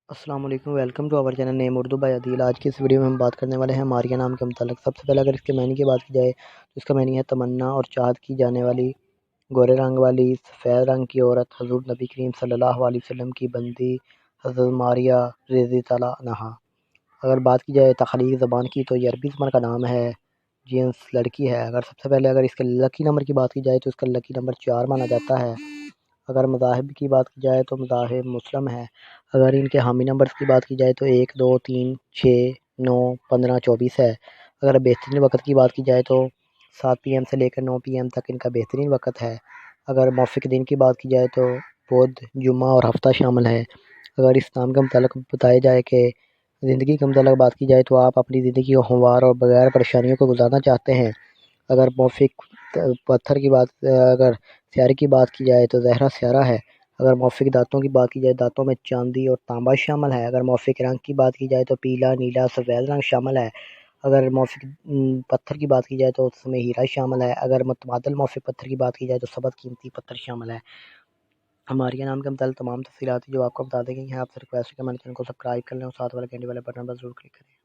السلام علیکم، welcome to our channel name Urdu by Adeel. آج کی اس ویڈیو میں ہم بات کرنے والے ہیں ماریہ نام کے متعلق۔ سب سے پہلے اگر اس کے معنی کی بات کی جائے تو اس کا معنی ہے تمنا اور چاہت کی جانے والی، گورے رنگ والی، سفید رنگ کی عورت، حضور نبی کریم صلی اللہ علیہ وسلم کی بندی حضرت ماریہ رضی تعالیٰ عنہا۔ اگر بات کی جائے تخلیق زبان کی تو یہ عربی زبان کا نام ہے، جنس لڑکی ہے۔ اگر سب سے پہلے اگر اس کے لکی نمبر کی بات کی جائے تو اس کا لکی نمبر 4 مانا جاتا ہے۔ اگر مذاہب کی بات کی جائے تو مذاہب مسلم ہے۔ اگر ان کے حامی نمبرز کی بات کی جائے تو 1 2 3 6 9 15 24 ہے۔ اگر بہترین وقت کی بات کی جائے تو 7 PM سے لے کر 9 PM تک ان کا بہترین وقت ہے۔ اگر موافق دن کی بات کی جائے تو بدھ، جمعہ اور ہفتہ شامل ہے۔ اگر اسلام کے متعلق بتایا جائے کہ زندگی کے متعلق بات کی جائے تو آپ اپنی زندگی کو ہموار اور بغیر پریشانیوں کو گزارنا چاہتے ہیں۔ اگر موافق پتھر کی بات اگر سیارے کی بات کی جائے تو زہرہ سیارہ ہے۔ اگر موافق دانتوں کی بات کی جائے دانتوں میں چاندی اور تانبا شامل ہے۔ اگر موافق رنگ کی بات کی جائے تو پیلا، نیلا، سفید رنگ شامل ہے۔ اگر موافق پتھر کی بات کی جائے تو اس میں ہیرا شامل ہے۔ اگر متبادل موافق پتھر کی بات کی جائے تو سبز قیمتی پتھر شامل ہے۔ ماریہ نام کے متعلق تمام تفصیلات جو آپ کو بتا دی گئی ہیں، آپ سے ریکویسٹ ہے کہ ہمارے چینل کو سبسکرائب کر لیں اور ساتھ والے گھنٹی والے بٹن پر ضرور کلک کریں۔